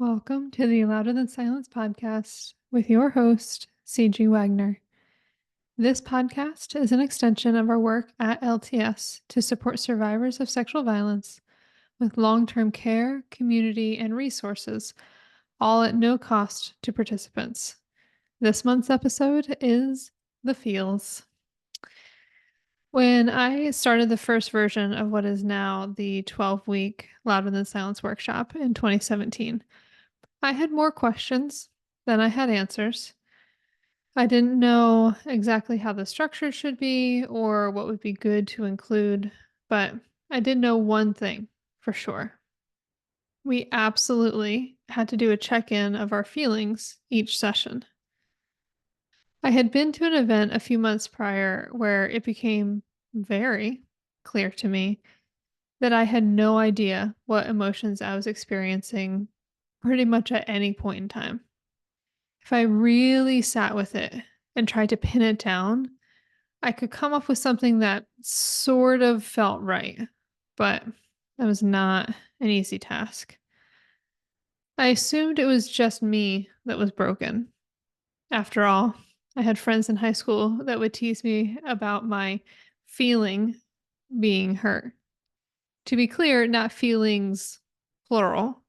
Welcome to the Louder Than Silence podcast with your host, CG Wagner. This podcast is an extension of our work at LTS to support survivors of sexual violence with long term care, community, and resources, all at no cost to participants. This month's episode is The Feels. When I started the first version of what is now the 12-week Louder Than Silence workshop in 2017, I had more questions than I had answers. I didn't know exactly how the structure should be or what would be good to include, but I did know one thing for sure. We absolutely had to do a check in of our feelings each session. I had been to an event a few months prior where it became very clear to me that I had no idea what emotions I was experiencing pretty much at any point in time. If I really sat with it and tried to pin it down, I could come up with something that sort of felt right, but that was not an easy task. I assumed it was just me that was broken. After all, I had friends in high school that would tease me about my feeling being hurt. To be clear, not feelings plural.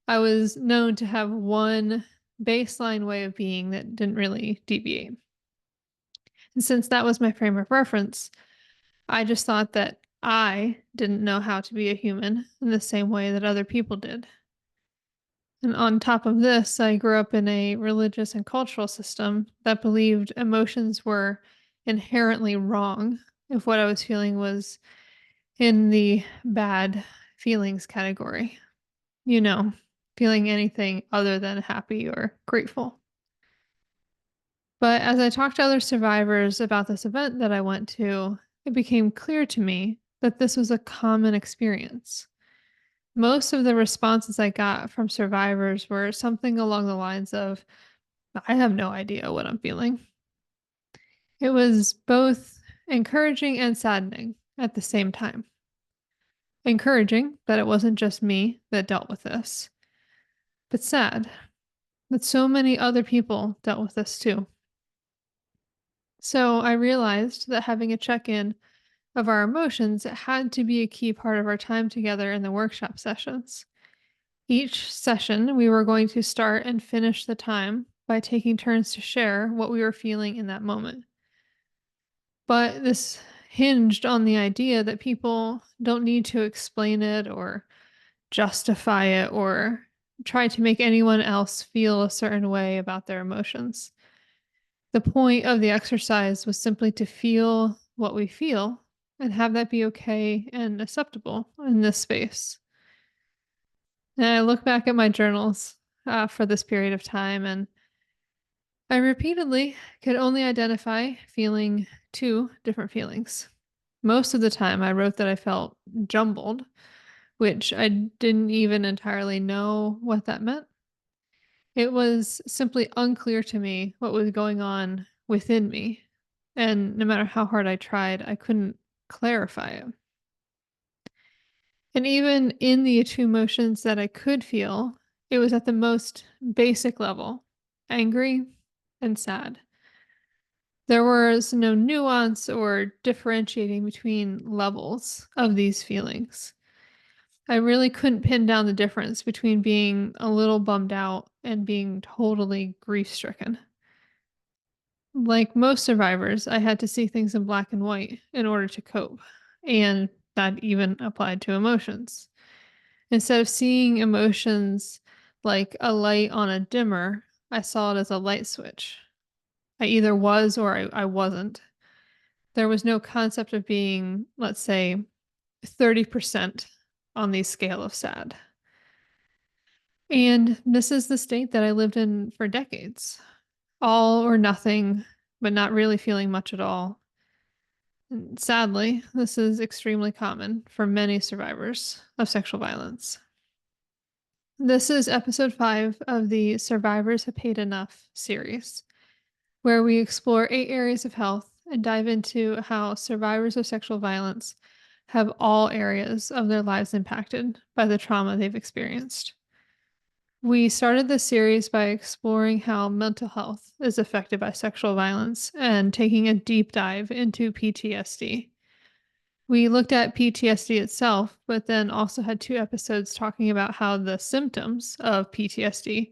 I was known to have one baseline way of being that didn't really deviate. And since that was my frame of reference, I just thought that I didn't know how to be a human in the same way that other people did. And on top of this, I grew up in a religious and cultural system that believed emotions were inherently wrong if what I was feeling was in the bad feelings category. You know, feeling anything other than happy or grateful. But as I talked to other survivors about this event that I went to, it became clear to me that this was a common experience. Most of the responses I got from survivors were something along the lines of, I have no idea what I'm feeling. It was both encouraging and saddening at the same time. Encouraging that it wasn't just me that dealt with this, but sad that so many other people dealt with this too. So I realized that having a check in of our emotions had to be a key part of our time together in the workshop sessions. Each session, we were going to start and finish the time by taking turns to share what we were feeling in that moment. But this hinged on the idea that people don't need to explain it or justify it or try to make anyone else feel a certain way about their emotions. The point of the exercise was simply to feel what we feel and have that be okay and acceptable in this space. And I look back at my journals for this period of time, and I repeatedly could only identify feeling two different feelings. Most of the time, I wrote that I felt jumbled, which I didn't even entirely know what that meant. It was simply unclear to me what was going on within me. And no matter how hard I tried, I couldn't clarify it. And even in the two emotions that I could feel, it was at the most basic level, angry and sad. There was no nuance or differentiating between levels of these feelings. I really couldn't pin down the difference between being a little bummed out and being totally grief stricken. Like most survivors, I had to see things in black and white in order to cope, and that even applied to emotions. Instead of seeing emotions like a light on a dimmer, I saw it as a light switch. I either was or I wasn't. There was no concept of being, let's say, 30% on the scale of sad. And this is the state that I lived in for decades. All or nothing, but not really feeling much at all. And sadly, this is extremely common for many survivors of sexual violence. This is episode 5 of the Survivors Have Paid Enough series, where we explore 8 areas of health and dive into how survivors of sexual violence have all areas of their lives impacted by the trauma they've experienced. We started this series by exploring how mental health is affected by sexual violence and taking a deep dive into PTSD. We looked at PTSD itself, but then also had 2 episodes talking about how the symptoms of PTSD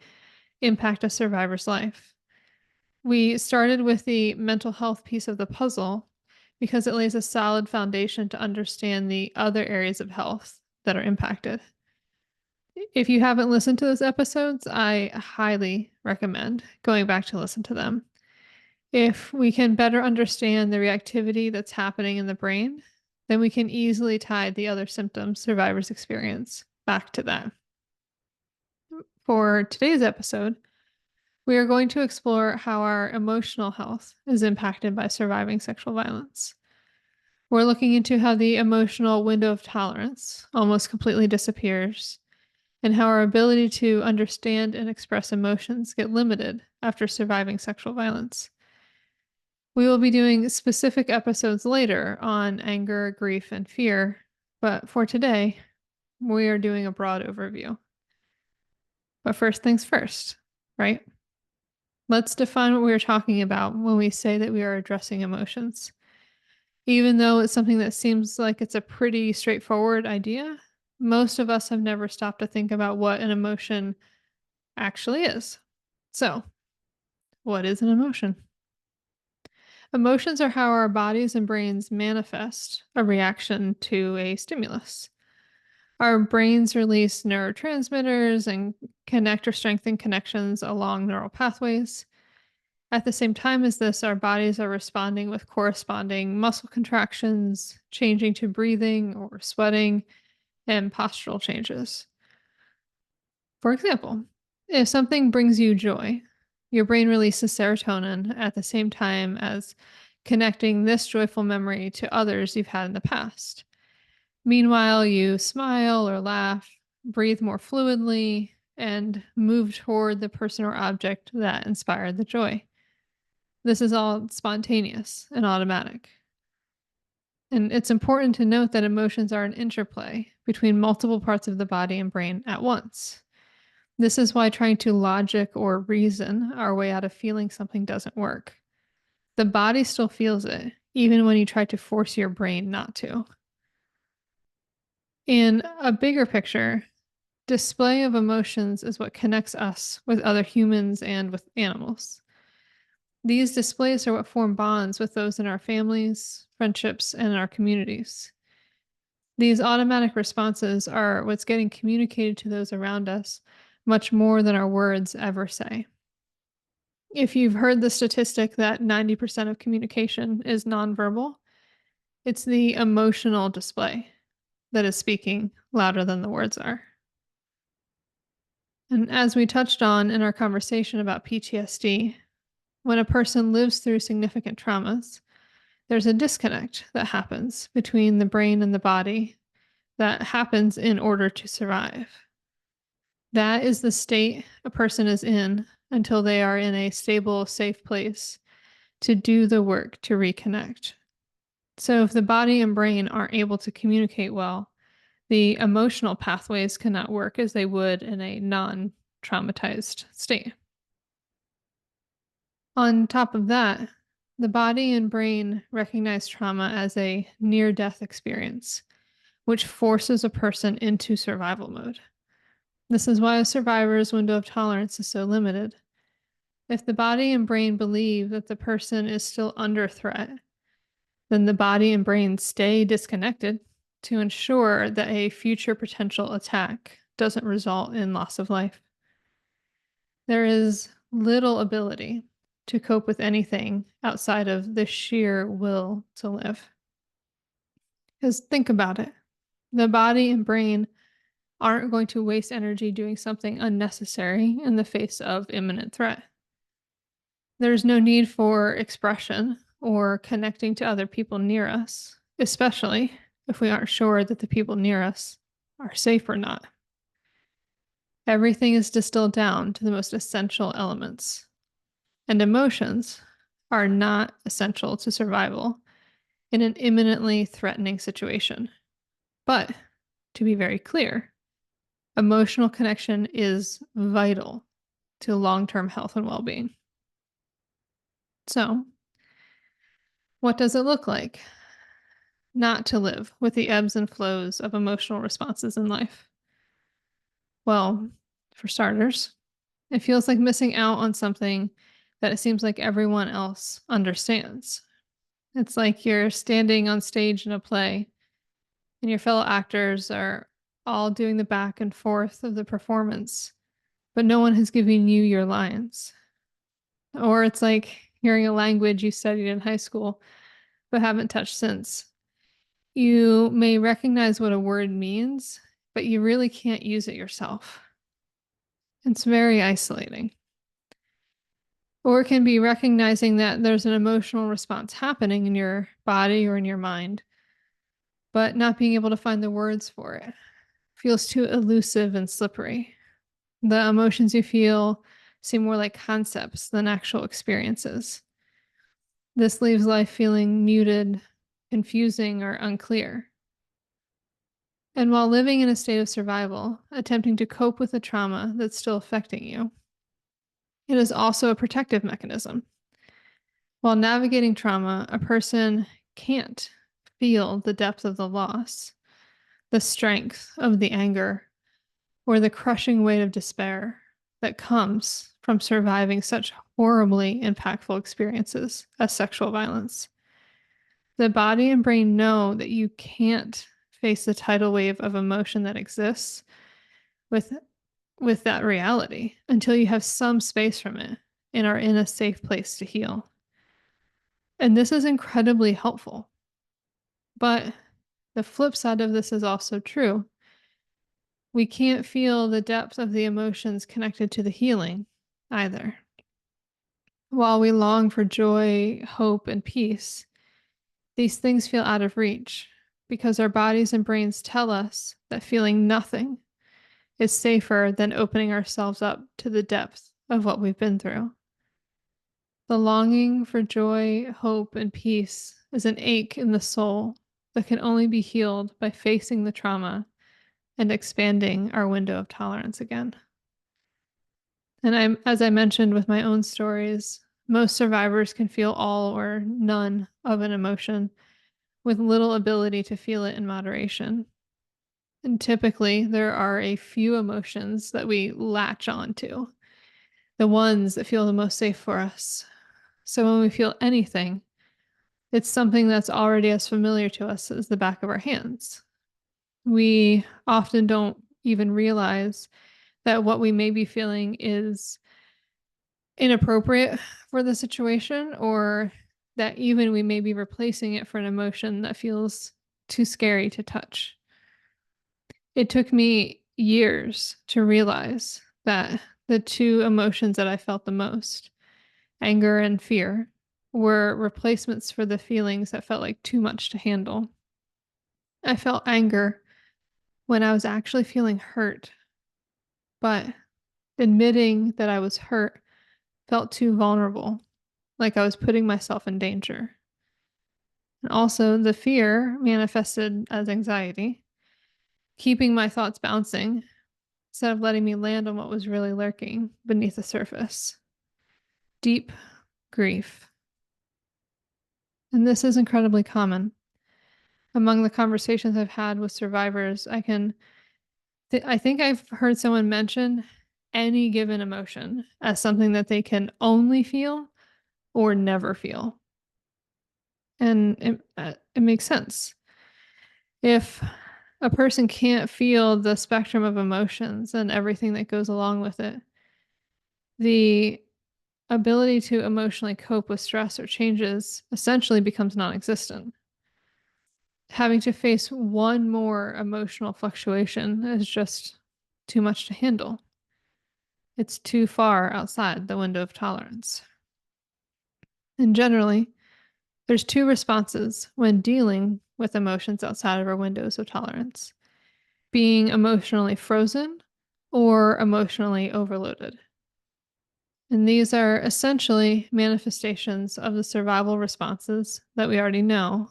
impact a survivor's life. We started with the mental health piece of the puzzle because it lays a solid foundation to understand the other areas of health that are impacted. If you haven't listened to those episodes, I highly recommend going back to listen to them. If we can better understand the reactivity that's happening in the brain, then we can easily tie the other symptoms survivors experience back to that. For today's episode, we are going to explore how our emotional health is impacted by surviving sexual violence. We're looking into how the emotional window of tolerance almost completely disappears, and how our ability to understand and express emotions get limited after surviving sexual violence. We will be doing specific episodes later on anger, grief, and fear, but for today, we are doing a broad overview. But first things first, right? Let's define what we are talking about when we say that we are addressing emotions. Even though it's something that seems like it's a pretty straightforward idea, most of us have never stopped to think about what an emotion actually is. So, what is an emotion? Emotions are how our bodies and brains manifest a reaction to a stimulus. Our brains release neurotransmitters and connect or strengthen connections along neural pathways. At the same time as this, our bodies are responding with corresponding muscle contractions, changing to breathing or sweating, and postural changes. For example, if something brings you joy, your brain releases serotonin at the same time as connecting this joyful memory to others you've had in the past. Meanwhile, you smile or laugh, breathe more fluidly, and move toward the person or object that inspired the joy. This is all spontaneous and automatic. And it's important to note that emotions are an interplay between multiple parts of the body and brain at once. This is why trying to logic or reason our way out of feeling something doesn't work. The body still feels it, even when you try to force your brain not to. In a bigger picture, display of emotions is what connects us with other humans and with animals. These displays are what form bonds with those in our families, friendships, and our communities. These automatic responses are what's getting communicated to those around us much more than our words ever say. If you've heard the statistic that 90% of communication is nonverbal, it's the emotional display that is speaking louder than the words are. And as we touched on in our conversation about PTSD, when a person lives through significant traumas, there's a disconnect that happens between the brain and the body that happens in order to survive. That is the state a person is in until they are in a stable, safe place to do the work to reconnect. So, if the body and brain aren't able to communicate well, the emotional pathways cannot work as they would in a non traumatized state. On top of that, the body and brain recognize trauma as a near death experience, which forces a person into survival mode. This is why a survivor's window of tolerance is so limited. If the body and brain believe that the person is still under threat, then the body and brain stay disconnected to ensure that a future potential attack doesn't result in loss of life. There is little ability to cope with anything outside of the sheer will to live. Because think about it, the body and brain aren't going to waste energy doing something unnecessary in the face of imminent threat. There's no need for expression or connecting to other people near us, especially if we aren't sure that the people near us are safe or not. Everything is distilled down to the most essential elements, and emotions are not essential to survival in an imminently threatening situation. But to be very clear, Emotional connection is vital to long-term health and well-being. So, what does it look like not to live with the ebbs and flows of emotional responses in life? Well, for starters, it feels like missing out on something that it seems like everyone else understands. It's like you're standing on stage in a play and your fellow actors are all doing the back and forth of the performance, but no one has given you your lines. Or it's like hearing a language you studied in high school but haven't touched since. You may recognize what a word means, but you really can't use it yourself. It's very isolating. Or it can be recognizing that there's an emotional response happening in your body or in your mind, but not being able to find the words for it. Feels too elusive and slippery. The emotions you feel seem more like concepts than actual experiences. This leaves life feeling muted, confusing, or unclear. And while living in a state of survival, attempting to cope with the trauma that's still affecting you, it is also a protective mechanism. While navigating trauma, a person can't feel the depth of the loss, the strength of the anger, or the crushing weight of despair that comes from surviving such horribly impactful experiences as sexual violence. The body and brain know that you can't face the tidal wave of emotion that exists with with that reality until you have some space from it and are in a safe place to heal. And this is incredibly helpful. But the flip side of this is also true. We can't feel the depth of the emotions connected to the healing either. While we long for joy, hope, and peace, these things feel out of reach because our bodies and brains tell us that feeling nothing is safer than opening ourselves up to the depth of what we've been through. The longing for joy, hope, and peace is an ache in the soul that can only be healed by facing the trauma and expanding our window of tolerance again. And as I mentioned with my own stories, most survivors can feel all or none of an emotion with little ability to feel it in moderation. And typically, there are a few emotions that we latch onto, the ones that feel the most safe for us. So when we feel anything, it's something that's already as familiar to us as the back of our hands. We often don't even realize that what we may be feeling is inappropriate for the situation, or that even we may be replacing it for an emotion that feels too scary to touch. It took me years to realize that the two emotions that I felt the most, anger and fear, were replacements for the feelings that felt like too much to handle. I felt anger when I was actually feeling hurt, but admitting that I was hurt felt too vulnerable, like I was putting myself in danger. And also, the fear manifested as anxiety, keeping my thoughts bouncing instead of letting me land on what was really lurking beneath the surface. Deep grief. And this is incredibly common. Among the conversations I've had with survivors, I think I've heard someone mention any given emotion as something that they can only feel or never feel. And it makes sense. If a person can't feel the spectrum of emotions and everything that goes along with it, the ability to emotionally cope with stress or changes essentially becomes non-existent. Having to face one more emotional fluctuation is just too much to handle. It's too far outside the window of tolerance. And generally, there's two responses when dealing with emotions outside of our windows of tolerance: being emotionally frozen or emotionally overloaded. And these are essentially manifestations of the survival responses that we already know: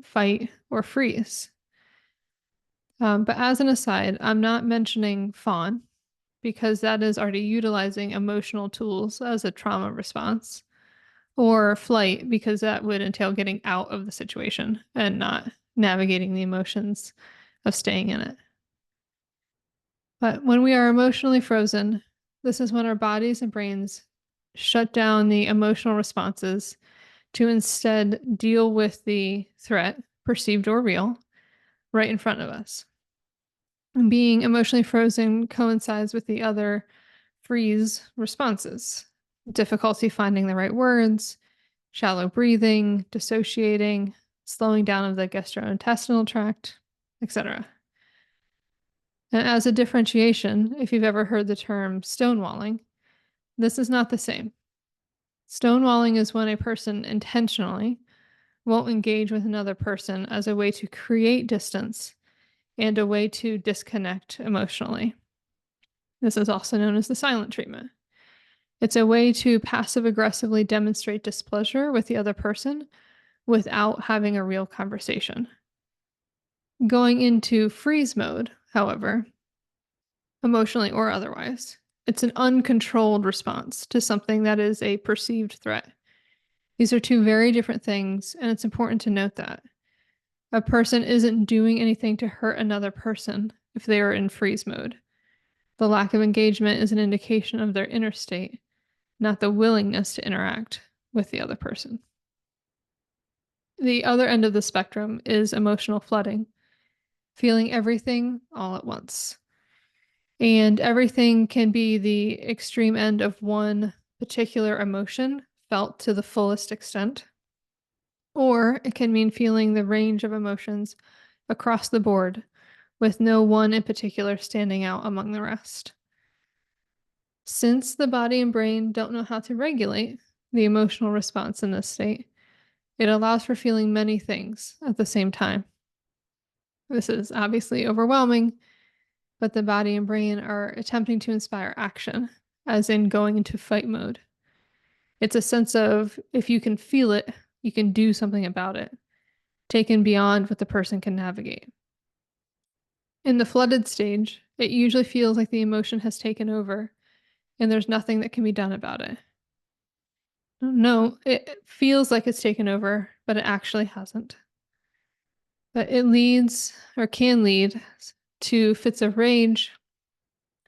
fight or freeze. But as an aside, I'm not mentioning fawn because that is already utilizing emotional tools as a trauma response, or flight because that would entail getting out of the situation and not navigating the emotions of staying in it. But when we are emotionally frozen, this is when our bodies and brains shut down the emotional responses to instead deal with the threat, perceived or real, right in front of us. And being emotionally frozen coincides with the other freeze responses: difficulty finding the right words, shallow breathing, dissociating, slowing down of the gastrointestinal tract, etc. And as a differentiation, if you've ever heard the term stonewalling, this is not the same. Stonewalling is when a person intentionally won't engage with another person as a way to create distance and a way to disconnect emotionally. This is also known as the silent treatment. It's a way to passive aggressively demonstrate displeasure with the other person without having a real conversation. Going into freeze mode, however, emotionally or otherwise, it's an uncontrolled response to something that is a perceived threat. These are two very different things, and it's important to note that. A person isn't doing anything to hurt another person if they are in freeze mode. The lack of engagement is an indication of their inner state, not the willingness to interact with the other person. The other end of the spectrum is emotional flooding, feeling everything all at once. And everything can be the extreme end of one particular emotion felt to the fullest extent, or it can mean feeling the range of emotions across the board, with no one in particular standing out among the rest. Since the body and brain don't know how to regulate the emotional response in this state, it allows for feeling many things at the same time. This is obviously overwhelming, but the body and brain are attempting to inspire action, as in going into fight mode. It's a sense of if you can feel it, you can do something about it, taken beyond what the person can navigate. In the flooded stage, it usually feels like the emotion has taken over and there's nothing that can be done about it. No, it feels like it's taken over, but it actually hasn't. But it leads or can lead to fits of rage,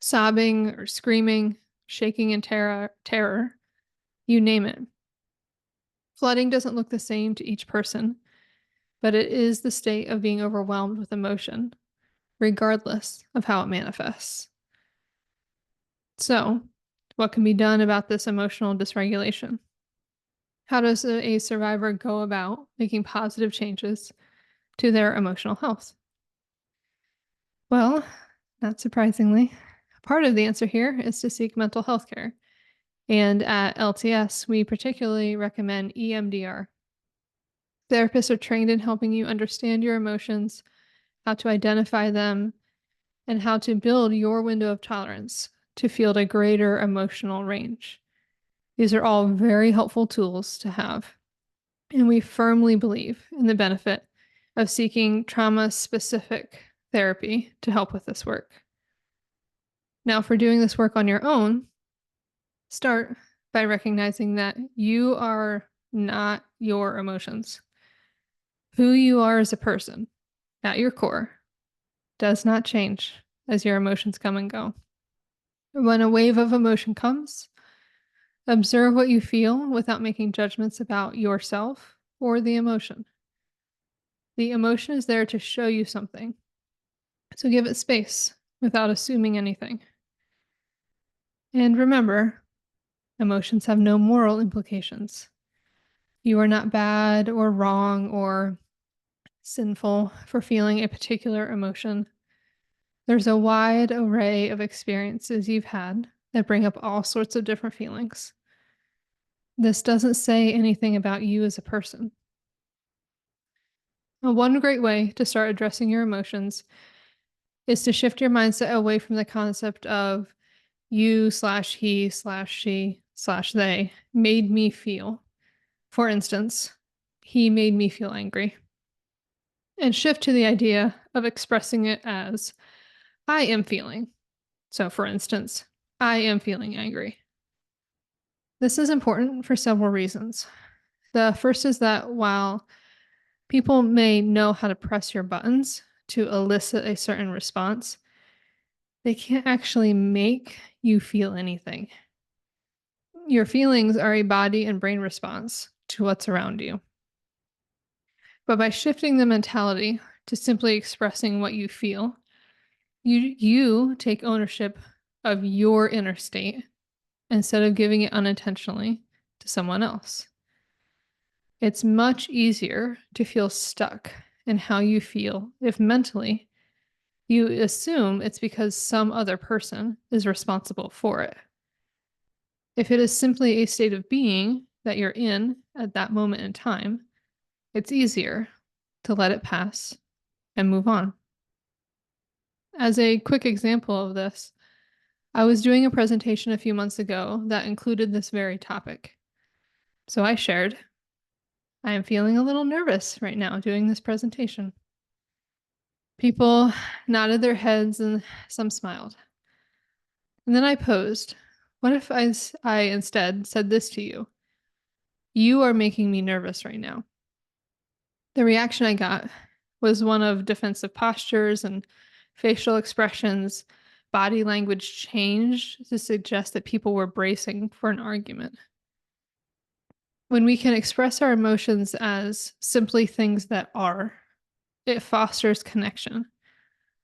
sobbing or screaming, shaking in terror, you name it. Flooding doesn't look the same to each person, but it is the state of being overwhelmed with emotion, regardless of how it manifests. So, what can be done about this emotional dysregulation? How does a survivor go about making positive changes to their emotional health? Well, not surprisingly, part of the answer here is to seek mental health care. And at LTS, we particularly recommend EMDR. Therapists are trained in helping you understand your emotions, how to identify them, and how to build your window of tolerance to feel a greater emotional range. These are all very helpful tools to have. And we firmly believe in the benefit of seeking trauma-specific therapy to help with this work. Now, for doing this work on your own, start by recognizing that you are not your emotions. Who you are as a person, at your core, does not change as your emotions come and go. When a wave of emotion comes, observe what you feel without making judgments about yourself or the emotion. The emotion is there to show you something, so give it space without assuming anything. And remember, emotions have no moral implications. You are not bad or wrong or sinful for feeling a particular emotion. There's a wide array of experiences you've had that bring up all sorts of different feelings. This doesn't say anything about you as a person. Now, one great way to start addressing your emotions is to shift your mindset away from the concept of you/he/she/they made me feel. For instance, he made me feel angry. and shift to the idea of expressing it as I am feeling. So, for instance, I am feeling angry. This is important for several reasons. The first is that while people may know how to press your buttons to elicit a certain response, they can't actually make you feel anything. Your feelings are a body and brain response to what's around you. But by shifting the mentality to simply expressing what you feel, you take ownership of your inner state instead of giving it unintentionally to someone else. It's much easier to feel stuck in how you feel if mentally you assume it's because some other person is responsible for it. If it is simply a state of being that you're in at that moment in time, it's easier to let it pass and move on. As a quick example of this, I was doing a presentation a few months ago that included this very topic. So I shared, I am feeling a little nervous right now doing this presentation. People nodded their heads and some smiled. And then I posed, what if I instead said this to you? You are making me nervous right now. The reaction I got was one of defensive postures and facial expressions. Body language changed to suggest that people were bracing for an argument. When we can express our emotions as simply things that are, it fosters connection,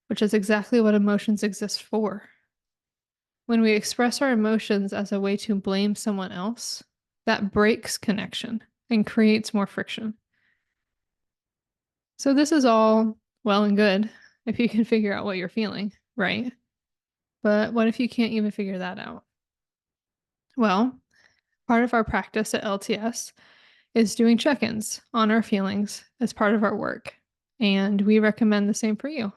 which is exactly what emotions exist for. When we express our emotions as a way to blame someone else, that breaks connection and creates more friction. So, this is all well and good if you can figure out what you're feeling, right? But what if you can't even figure that out? Well, part of our practice at LTS is doing check ins on our feelings as part of our work, and we recommend the same for you.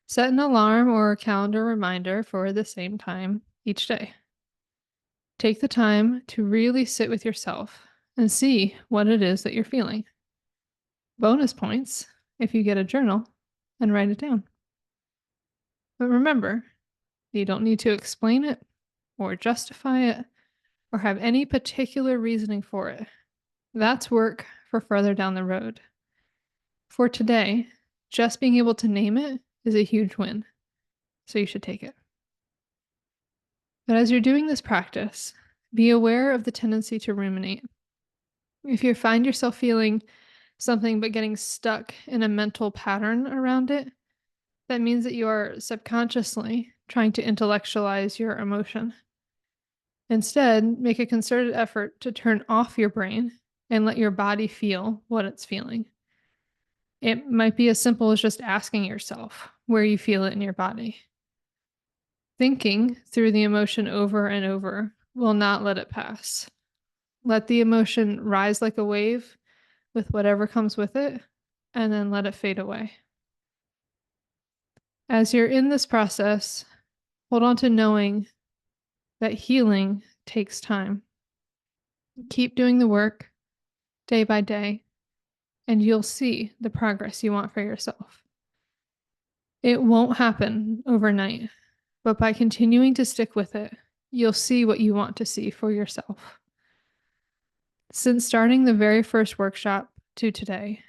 Set an alarm or a calendar reminder for the same time each day. Take the time to really sit with yourself and see what it is that you're feeling. Bonus points if you get a journal and write it down. But remember, you don't need to explain it or justify it or have any particular reasoning for it. That's work for further down the road. For today, just being able to name it is a huge win, so you should take it. But as you're doing this practice, be aware of the tendency to ruminate. If you find yourself feeling something but getting stuck in a mental pattern around it, that means that you are subconsciously trying to intellectualize your emotion. Instead, make a concerted effort to turn off your brain and let your body feel what it's feeling. It might be as simple as just asking yourself where you feel it in your body. Thinking through the emotion over and over will not let it pass. Let the emotion rise like a wave with whatever comes with it, and then let it fade away. As you're in this process, hold on to knowing that healing takes time. Keep doing the work day by day, and you'll see the progress you want for yourself. It won't happen overnight, but by continuing to stick with it, you'll see what you want to see for yourself. Since starting the very first workshop to today,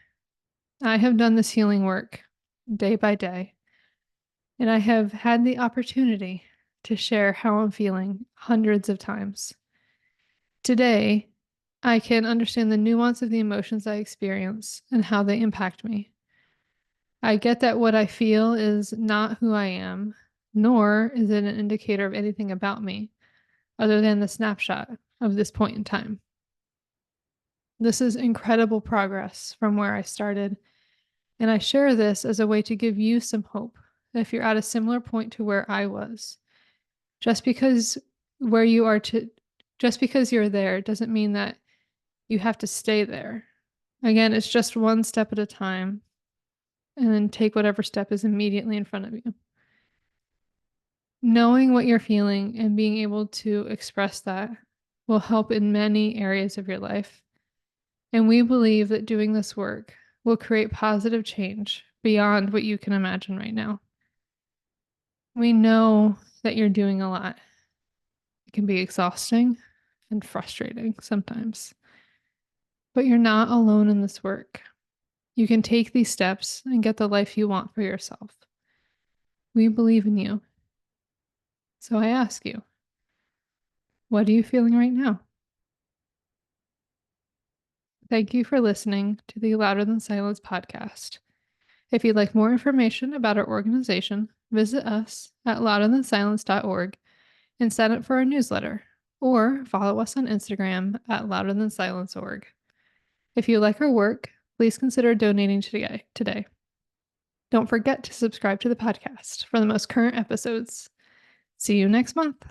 I have done this healing work day by day, and I have had the opportunity to share how I'm feeling hundreds of times. Today, I can understand the nuance of the emotions I experience and how they impact me. I get that what I feel is not who I am, nor is it an indicator of anything about me, other than the snapshot of this point in time. This is incredible progress from where I started, and I share this as a way to give you some hope that if you're at a similar point to where I was, just because you're there doesn't mean that you have to stay there. Again, it's just one step at a time, and then take whatever step is immediately in front of you. Knowing what you're feeling and being able to express that will help in many areas of your life. And we believe that doing this work will create positive change beyond what you can imagine right now. We know that you're doing a lot. It can be exhausting and frustrating sometimes, but you're not alone in this work. You can take these steps and get the life you want for yourself. We believe in you. So I ask you, what are you feeling right now? Thank you for listening to the Louder Than Silence podcast. If you'd like more information about our organization, visit us at louderthansilence.org and sign up for our newsletter, or follow us on Instagram at louderthansilence.org. If you like our work, please consider donating today. Don't forget to subscribe to the podcast for the most current episodes. See you next month.